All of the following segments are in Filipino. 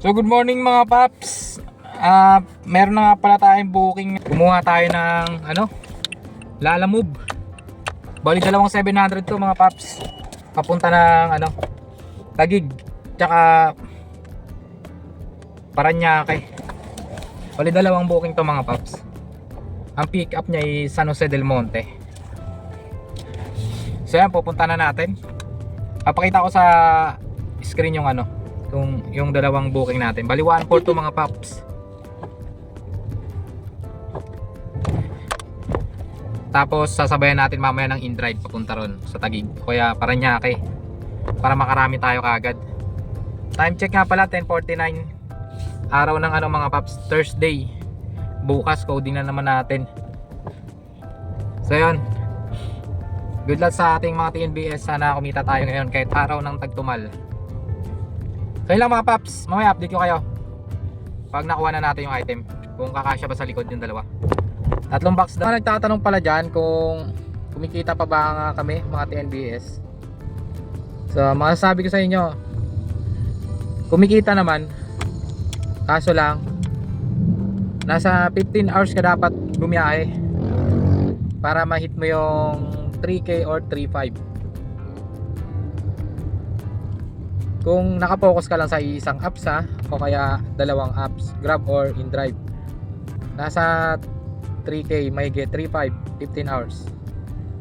So good morning mga paps. Meron na nga pala tayong booking. Kumuha tayo ng Lalamove. Bali dalawang 700 to mga paps. Papunta ng Taguig tsaka Paranaque. Bali dalawang booking to mga paps. Ang pick up niya ay San Jose del Monte. So yan, pupunta na natin. Papakita ko sa screen yung dalawang booking natin. Bali 142 mga paps. Tapos sasabayan natin mamaya ng in-drive papunta ron sa Taguig kaya Paranaque para makarami tayo kagad. Time check nga pala 10:49. Araw ng mga paps, Thursday. Bukas coding na naman natin. So yun, good luck sa ating mga TNBS. Sana kumita tayo ngayon kahit araw ng tagtumal. So yun lang mga paps, mamaya update ko kayo pag nakuha na natin yung item, kung kakasya ba sa likod yung dalawa. Tatlong box daw. Nagtatanong pala dyan kung kumikita pa ba nga kami mga TNBS. So masasabi ko sa inyo, kumikita naman, kaso lang nasa 15 hours ka dapat bumiyahe para ma-hit mo yung 3K or 3.5. Kung nakapokus ka lang sa isang apps o kaya dalawang apps, Grab or InDrive, nasa 3K may get 3.5, 15 hours.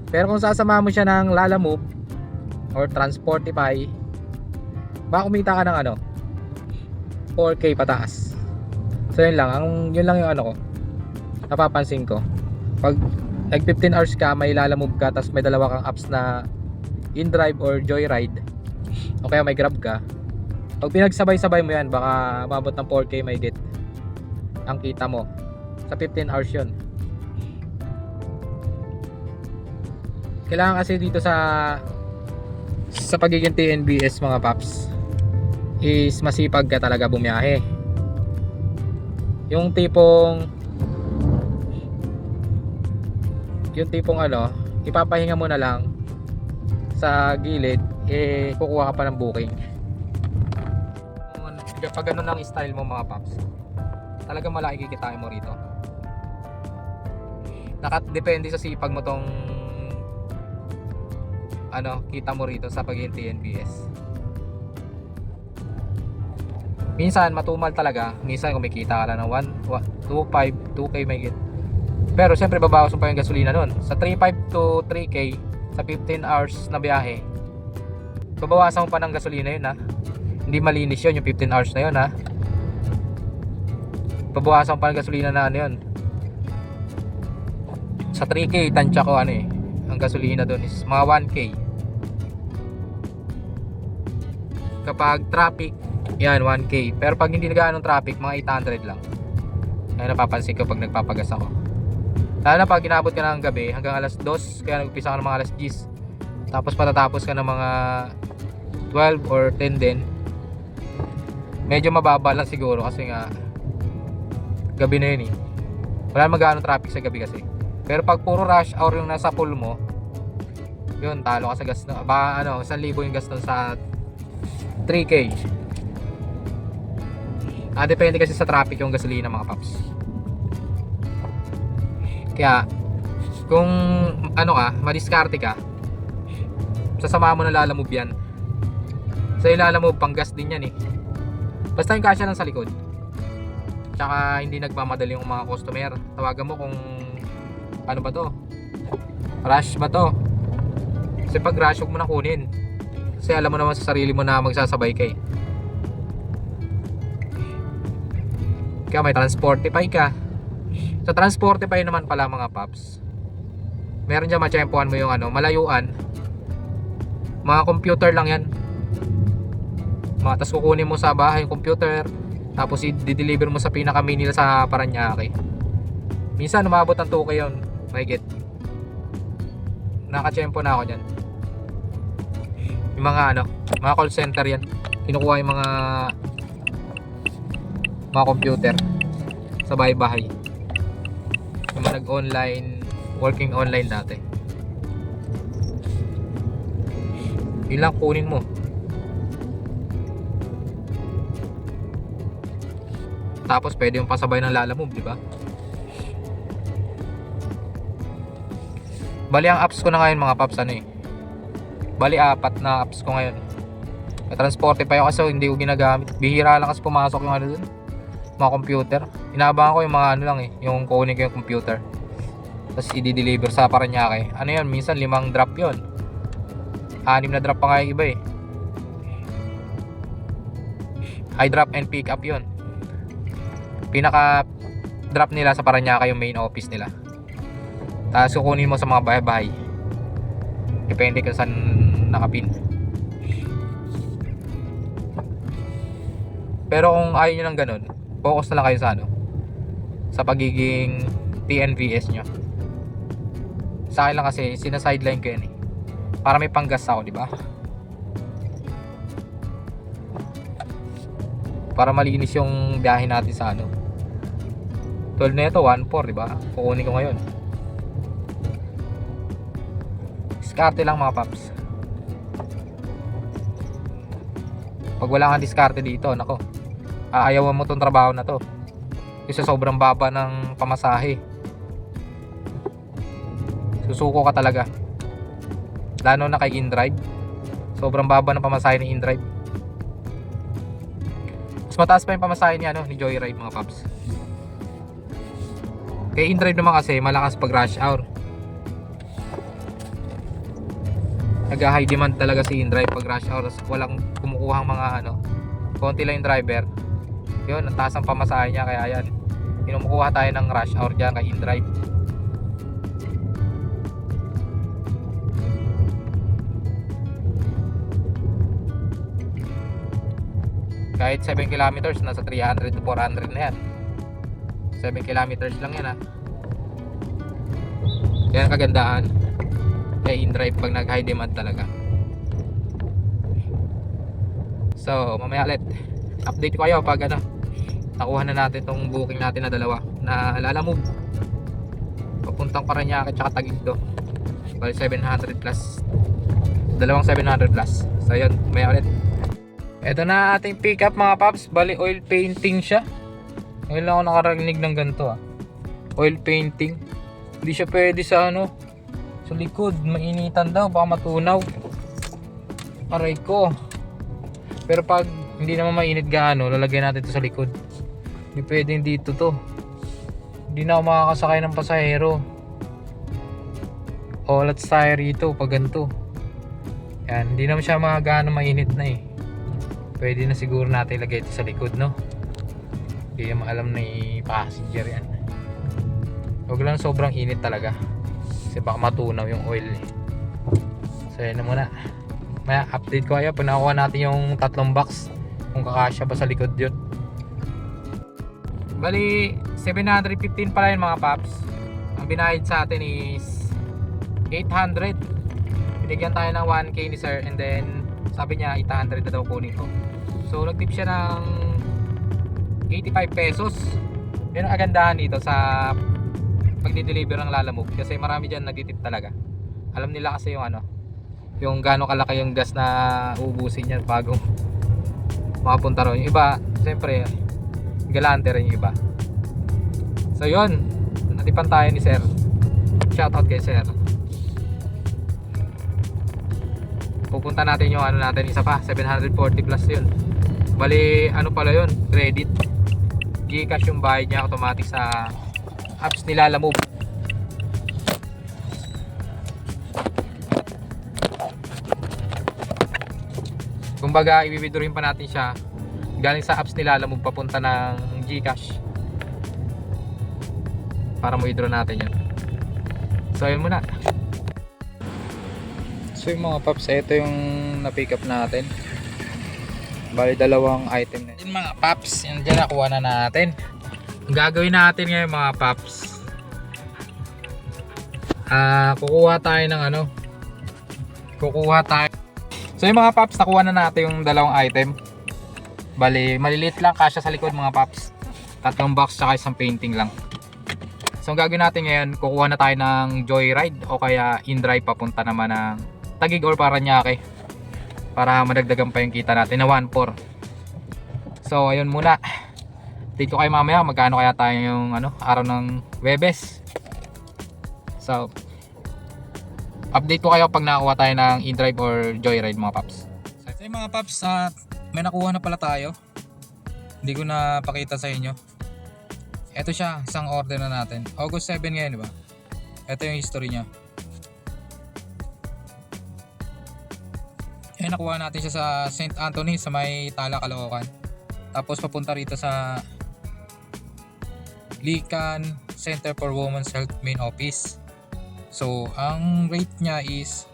Pero kung sasama mo siya ng Lalamove or Transportify, baka kumita ka ng 4K pataas. So yun lang yung ko napapansin ko. Pag nag 15 hours ka, may Lalamove ka, tapos may dalawa kang apps na InDrive or Joyride, o kaya may Grab ka, pag pinagsabay-sabay mo yan, baka mabot ng 4K may get ang kita mo sa 15 hours yun. Kailangan kasi dito sa pagiging TNBS mga paps is masipag ka talaga bumiyahe. Yung tipong ipapahinga mo na lang sa gilid, kukuha ka pa ng booking. Pag ganun lang style mo mga paps, talagang malaki kikitain mo rito. Nakadepende sa sipag mo tong kita mo rito sa pagiging TNBS. Minsan matumal talaga, minsan kumikita ka lang ng 2.5, 2K may get. Pero syempre babawas mo pa yung gasolina nun. Sa 3.5 to 3K sa 15 hours na biyahe, babawasan mo pa ng gasolina yun Hindi malinis yun yung 15 hours na yun Babawasan mo pa ng gasolina na yun. Sa 3K tansya ko ang gasolina doon is mga 1K. Kapag traffic, yan 1K. Pero pag hindi na gaanong traffic, mga 800 lang. Ayun napapansin ko pag nagpapagas ako. Lalo na pag inabot ka ng gabi hanggang alas 2, kaya nag-umpisa ka ng mga alas 10, tapos patatapos ka ng mga 12 or 10 din, medyo mababa lang siguro kasi nga gabi na yun wala magano traffic sa gabi kasi. Pero pag puro rush hour yung nasa pool mo, yun, talo ka sa gas na 1,000 yung gas sa 3K. Depende kasi sa traffic yung gasolina mga paps. Kaya kung madiskarte ka, sasama mo na Lalamove yan. Sa Lalamove pang gas din yan Basta yung kasya lang sa likod, tsaka hindi nagmamadali yung mga customer. Tawagan mo kung ba to, rush ba to. Kasi pag rush, huwag mo na kunin, kasi alam mo naman sa sarili mo na magsasabay ka Kaya may Transportify ka. Sa Transportify naman pala mga paps, meron dyan matsyempohan mo yung malayuan. Mga computer lang yan. Tapos kukunin mo sa bahay yung computer, tapos i-deliver mo sa pinaka-mini nila sa Paranaque. Minsan umabot ng 2K yun, may get. Nakatsyempo na ako dyan. Yung mga mga call center yan, kinukuha yung mga computer sa bahay-bahay. Yung mga nag-online, working online dati. Yun lang kunin mo. Tapos pwede yung pasabay ng Lalamove, di ba? Bali ang apps ko na ngayon mga paps ano eh. Bali 4 na apps ko ngayon. May transporte pa yun kasi hindi ko ginagamit. Bihira lang kasi pumasok yung ano dun, mga computer. Inaabangan ko yung mga ano lang eh, yung kunin ko yung computer. Tapos i-deliver sa Paranaque. Ano yun, minsan 5 drop yun. 6 na drop pa nga yung iba eh. I drop and pick up yun. Pinaka drop nila sa Paranaque yung main office nila. Tapos kukunin mo sa mga bahay-bahay. Depende kung saan nakapin. Pero kung ayaw nyo ng ganun, focus na lang kayo sa ano, sa pagiging TNVS nyo. Sa akin lang kasi sinasideline ko yan eh, para may panggas ako, di ba? Para malinis yung biyahe natin sa ano. 12 na ito, 1.4, di ba? Kukunin ko ngayon. Diskarte lang mga paps. Pag wala kang diskarte dito, nako, aayawan mo tong trabaho na to. Kasi sobrang baba ng pamasahe. Susuko ka talaga. Lalo na kay InDrive. Sobrang baba ng pamasahe ni InDrive. Mas mataas pa yung pamasahe ni ano, ni Joyride mga paps. Kay InDrive naman kasi malakas pag rush hour. Nag-high demand talaga si InDrive pag rush hour. Walang kumukuhang mga ano, konti lang yung driver. Yun, ang taas ang pamasahe niya, kaya yan, kinumukuha tayo ng rush hour dyan kay InDrive. Kahit 7 kilometers, nasa 300 to 400 na yan. 7 kilometers lang yan ha. Yan ang kagandaan kay InDrive pag nag high demand talaga. So mamaya ulit update ko kayo pag ano, nakuha na natin tong booking natin na dalawa na Lalamove papuntang Paranaque at saka Taguig do. Bali 700 plus, dalawang 700 plus. So yun, mamaya ulit. Ito na ating pick up mga paps. Bali oil painting siya. Ngayon lang ako nakarinig ng ganito oil painting. Hindi siya pwede sa ano, sa likod, mainitan daw, baka matunaw. Aray ko. Pero pag hindi naman mainit gaano, lalagyan natin ito sa likod. Hindi pwedeng dito to. Hindi na ako makakasakay ng pasahero. O let's tayo rito pag ganito. Yan, hindi naman siya mga gaano mainit na eh. Pwede na siguro natin ilagay ito sa likod, no? Hindi naman alam na i-passenger yan. Huwag lang sobrang init talaga. Kasi baka matunaw yung oil eh. So yan na muna. Maya update ko kayo pag nakuha natin yung 3 box, kung kakasya ba sa likod yun. Bali 715 pala yun mga paps. Ang binayad sa atin is 800. Binigyan tayo ng 1k ni sir, and then sabi niya 800 na daw kunin ko. So nagtip siya ng 85 pesos. Yun ang agandahan dito sa pagdi-deliver ng Lalamove, kasi marami dyan nagtitip talaga. Alam nila kasi yung ano, yung gaano kalaki yung gas na uubusin niya bago makapunta ron. Yung iba, siyempre galante rin yung iba. So yun, natipan tayo ni sir. Shoutout kay sir. Pupunta natin yung ano natin, isa pa 740 plus yun. Bali ano pala yun, credit, Gcash yung bayad niya automatic sa apps ni Lalamove. Kumbaga i-withdrawin pa natin siya galing sa apps ni Lalamove papunta ng Gcash para mo-withdraw natin yun. So yun muna. So yung mga paps, ito yung na-pick up natin. Bali 2 item na yun mga paps. Yan dyan, nakuha na natin. Ang gagawin natin ngayon mga paps, kukuha tayo ng ano, so yung mga paps, nakuha na natin yung 2 item. Bali maliliit lang, kasya sa likod mga paps. 3 box tsaka isang painting lang. So ang gagawin natin ngayon, kukuha na tayo ng Joyride o kaya InDrive papunta naman ng Taguig or Paranaque para madagdagan pa yung kita natin na 1.4. So ayun muna, update ko kayo mamaya magkano kaya tayo yung araw ng Webes. So update ko kayo pag nakakuha tayo ng in-drive or joyride mga paps. So yung mga paps, may nakuha na pala tayo. Hindi ko na pakita sa inyo. Ito siya, isang order na natin. August 7 ngayon, di ba? Ito yung history niya. Nakuha natin siya sa St. Anthony sa may Tala, Caloocan. Tapos papunta rito sa Lican Center for Women's Health Main Office. So ang rate niya is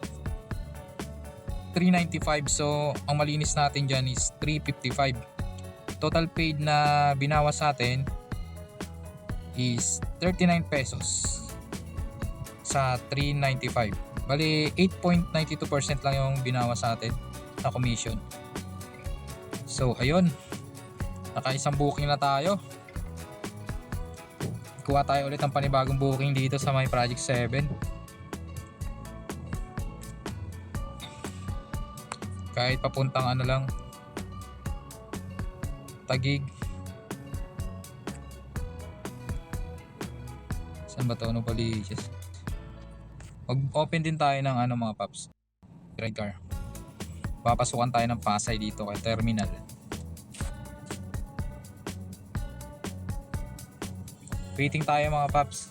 395. So ang malinis natin dyan is 355. Total paid na binawas sa atin is 39 pesos sa 395. Bali 8.92% lang yung binawas sa atin na commission. So ayun, nakaisang booking na tayo. Kuha tayo ulit ng panibagong booking dito sa may Project 7. Kahit papuntang lang, Taguig. Saan ba ito? Novaliches. Mag-open din tayo ng mga paps, ride car. Papasukan tayo ng Pasay dito kay terminal. Waiting tayo mga paps.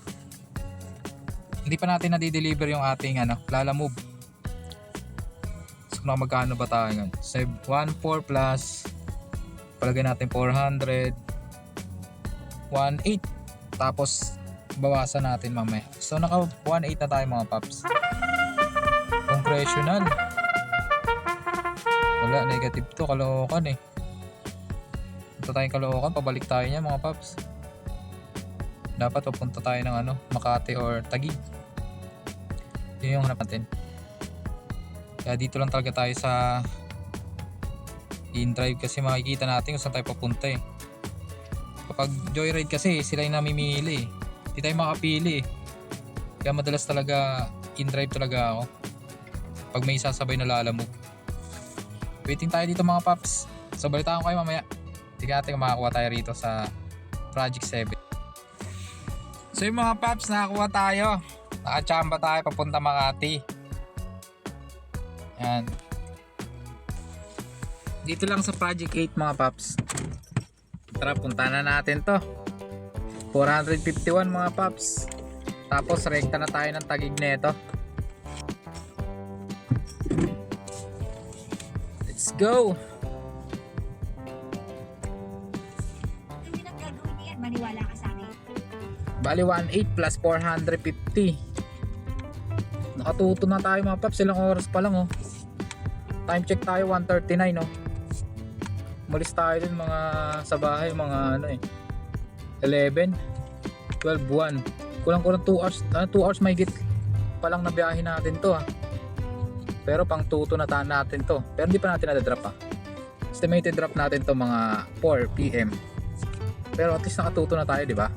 Hindi pa natin na-deliver yung ating Lalamove. So magkano ba tayo ngayon? 1.4 plus palagay natin 400 1.8 tapos bawasan natin mamaya. So naka 1.8 na tayo mga paps. Congressional. Wala, negative to. Caloocan eh. Punta tayong Caloocan, pabalik tayo niya mga paps. Dapat papunta tayo ng Makati or Taguig. Yun yung hanap natin. Kaya dito lang talaga tayo sa in-drive kasi makikita natin kung saan tayo papunta eh. Kapag joyride kasi sila yung namimili eh. Hindi tayo makapili eh. Kaya madalas talaga in-drive talaga ako pag may sasabay na Lalamove. Waiting tayo dito mga paps. So balitaan ko kayo mamaya. Tingnan natin kung makakuha tayo rito sa Project 7. So yung mga paps, nakakuha tayo. Nakachamba tayo papunta Makati. Yan. Dito lang sa Project 8 mga paps. Tara, punta na natin to. 451 mga paps. Tapos rekta na tayo ng Taguig neto. Let's go. Hindi nang gagawin niyan, maniwala ka sa akin. Bali 1.8 plus 450. Nakatuto na tayo mga paps. Ilang oras pa lang oh. Time check tayo 1:39 oh. Umalis tayo dun mga sa bahay mga 11 12 1. Kulang-kulang 2 hours 2 hours may git pa lang na biyahe natin to pero pang tuto na natin to, pero hindi pa natin na-drop estimated drop natin to mga 4 PM, pero at least nakatuto na tayo, di ba?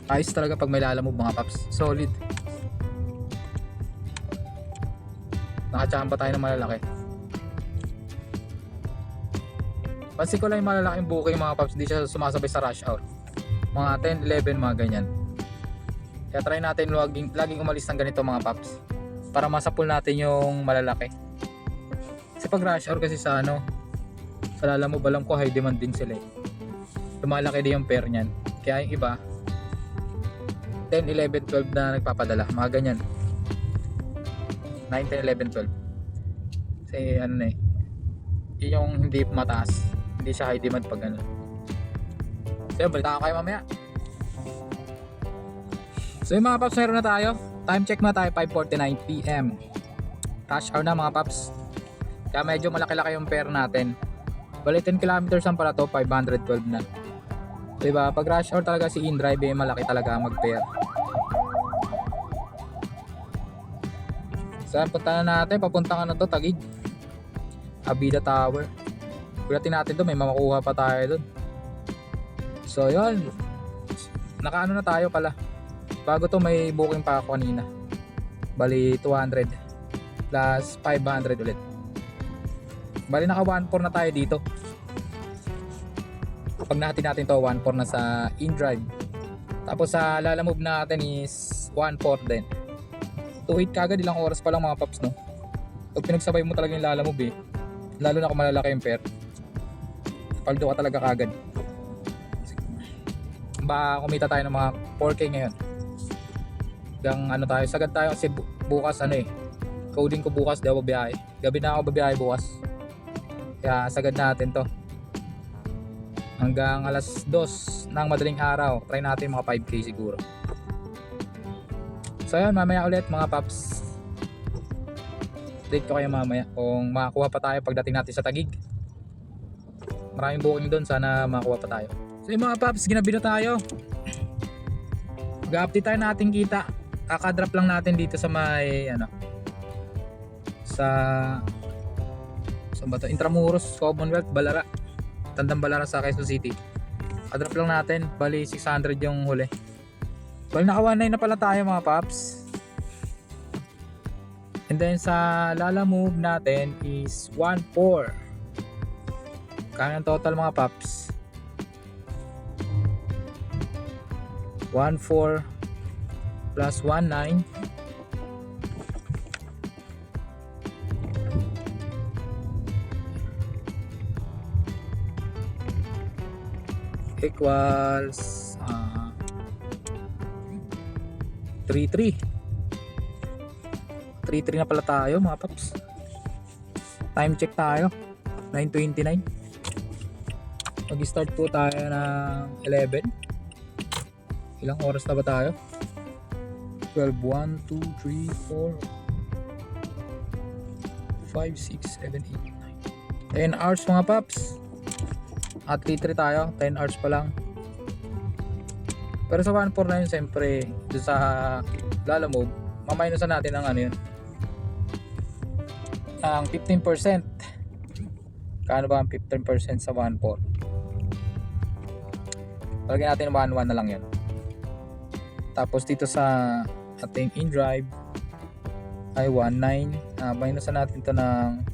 Ayos talaga pag may Lalamove mga paps, solid. Nakachamba tayo ng malalaki. Pansin ko lang yung malalaking booking mga paps, hindi siya sumasabay sa rush hour. Mga 10, 11, mga ganyan. Kaya try natin laging umalis ng ganito mga paps, para masapul natin yung malalaki. Kasi pag rush hour kasi sa sa Lalamove, alam ko high demand din sila eh. Lumalaki din yung pair niyan. Kaya yung iba 10, 11, 12 na nagpapadala, mga ganyan. 9, 10, 11, 12. Kasi yun yung hindi mataas, hindi siya high demand pag So balita ko kayo mamaya. So yung mga paps, meron na tayo. Time check na tayo, 5:49 PM. Rush hour na mga paps. Kaya medyo malaki-laki yung pair natin. Bali 10 kilometers lang pala to, 512 na. Diba? Pag rush hour talaga si in-drive malaki talaga mag-pair. So punta na natin, papuntang to, Taguig. Abida Tower. Pagdating natin to, may mamakuha pa tayo dun. So yun, nakaano na tayo pala. Bago to may booking pa ako kanina. Bali 200 plus 500 ulit. Bali naka 1.4 na tayo dito. Pag natin to 1.4 na sa in-drive. Tapos sa lalamove natin is 1.4 din. 2.8 kagad, ilang oras pa lang mga paps, no? Pag pinagsabay mo talaga yung lalamove lalo na kung malalaki yung pair, paldo ka talaga kagad. Ba kumita tayo ng mga 4K ngayon. Hanggang ano tayo, sagad tayo kasi bukas coding ko bukas, di ako babiyahe. Gabi na ako babiyahe bukas. Kaya sagad natin to. Hanggang alas 2 ng madaling araw, try natin mga 5K siguro. So yun, mamaya ulit mga paps. Update ko kayo mamaya kung makakuha pa tayo pagdating natin sa Taguig. Maraming booking doon, sana makakuha pa tayo. So yung mga paps, ginabi na tayo. Mag-update tayo natin kita. Kakadrop lang natin dito sa may saan ba to? Intramuros, Commonwealth, Balara. Tandang Balara sa Quezon City. Kadrop lang natin, bali 600 yung huli. Bali naka 1.9 na pala tayo mga paps. And then sa lalamove natin is 1.4. Kaya ang total mga paps 1.4 plus 1.9 equals 3.3 na pala tayo mga paps. Time check tayo 9:29. Mag-start po tayo ng 11. Ilang oras na ba tayo? 12, 1, 2, 3, 4 5, 6, 7, 8, 9 10 hours mga paps. At 3.3 tayo, 10 hours pa lang. Pero sa 1.4 na yun, siyempre doon sa lalamove, maminusan natin ang ano yun, ang 15%. Kano ba ang 15% sa 1.4? Lagyan natin 1.1 na lang yan. Tapos dito sa ating in-drive ay 1.9. Minusan natin to ng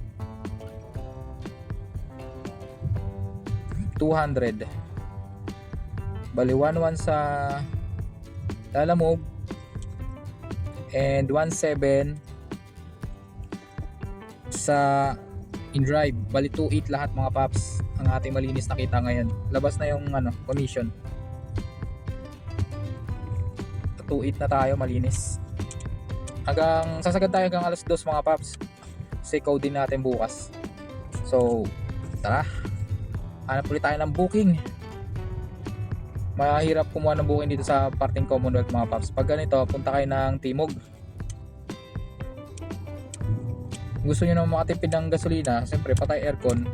200. Bali 1.1 sa lalamove and 1.7 sa in-drive. Bali 2.8 lahat mga paps ang ating malinis nakita ngayon. Labas na yung commission. 2.8 na tayo malinis. Hanggang sasagad tayo hanggang alas 2 mga paps. Kasi code din natin bukas. So tara, hanap ulit tayo ng booking. Mahirap kumuha ng booking dito sa parting Commonwealth mga paps. Pag ganito, punta kayo ng Timog. Gusto nyo naman makatipid ng gasolina, siyempre patay aircon,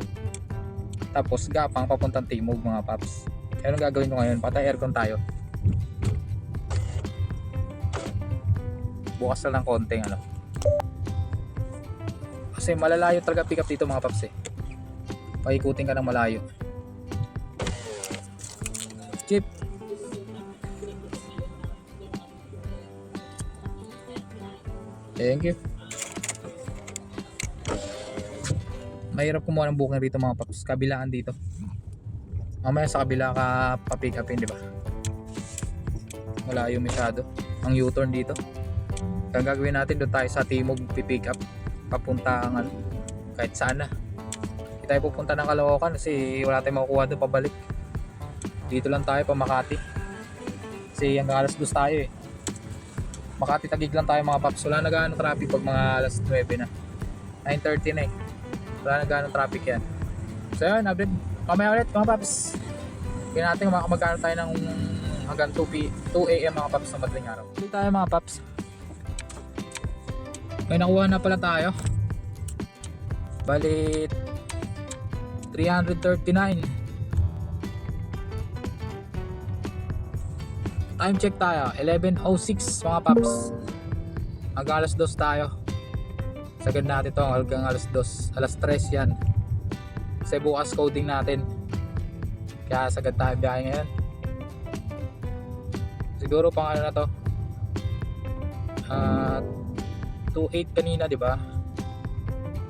tapos gapang papuntang Timog mga paps. Kaya anong gagawin ko ngayon? Patay aircon tayo. Bukas na lang konting kasi malalayo talaga pick up dito mga paps paikutin ka ng malayo. Chip, thank you. Mahirap kumuha ng booking rito mga paps, kabilaan dito. Mamaya sa kabila ka pa-pick upin, di ba? Malayo masyado ang U-turn dito. Ang gagawin natin, doon tayo sa Timog pipick up papunta ang kahit saan na. Hindi tayo pupunta ng Caloocan kasi wala tayong makukuha doon pabalik. Dito lang tayo pa Makati kasi hanggang alas 2 tayo Makati Taguig lang tayo mga paps. Wala na gaano traffic pag mga alas 9 na, 9:30 na wala na gaano traffic yan. So yun, update kamaya ulit mga paps. Kaya natin magkano tayo ng hanggang 2 AM mga paps ng madaling araw. Dito tayo mga paps. May nakuha na pala tayo. Bali 339. Time check tayo 11:06 mga paps. Hanggang alas 2 tayo. Sagad natin to hanggang alas 2. Alas 3 yan. Kasi bukas coding natin. Kaya sagad tayo biyahe ngayon. Siguro pang na to. 2.8 kanina, di ba?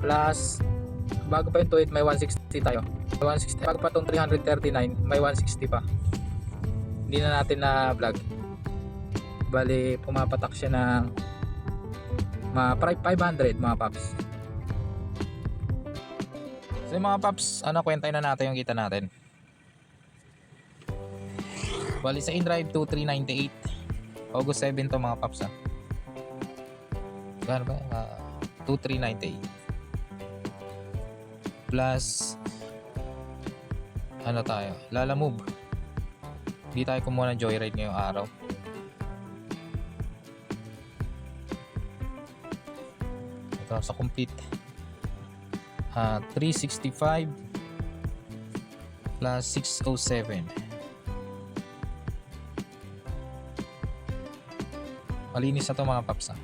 Plus bago pa yung 28 may 160 tayo. May 160, bago pa itong 339 may 160 pa. Hindi na natin na vlog. Bali pumapatak siya ng mga 500 mga paps. So yung mga paps, ano, kwentahin na natin yung kita natin. Bali sa InDrive 2398 August 7 to mga paps, ha. Gano ba? 2398 plus ano tayo, Lalamove. Hindi tayo kumuha ng joyride ngayong araw. Ito sa complete 365 plus 607. Malinis na to mga paps, ha.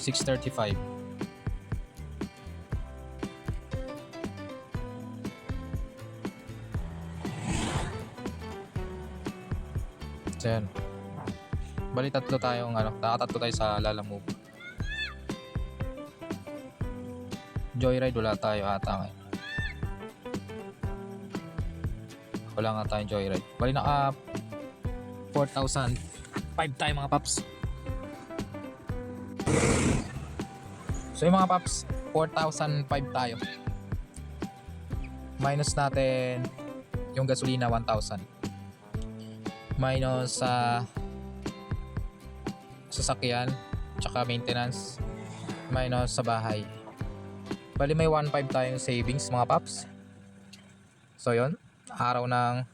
635. So yan. Bali tatlo tayong nakatatlo tayo sa Lalamove. Joyride wala tayo ata ngayon. Wala nga tayong joyride. Bali naka 4,005 tayo mga paps. So yung mga paps, 4,005 tayo. Minus natin yung gasolina 1,000. Minus sa sasakyan tsaka maintenance, minus sa bahay. Bali may 1,500 tayong savings mga paps. So yon, araw ng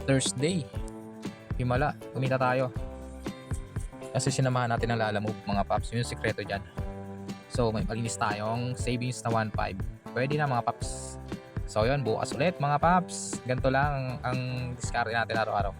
Thursday, himala, kumita tayo kasi sinamahan natin ang Lalamove mga paps. Yun yung sikreto dyan. So may malinis tayong savings na 1,500. Pwede na mga paps. So yun, bukas ulit mga paps. Ganito lang ang diskarte natin araw-araw.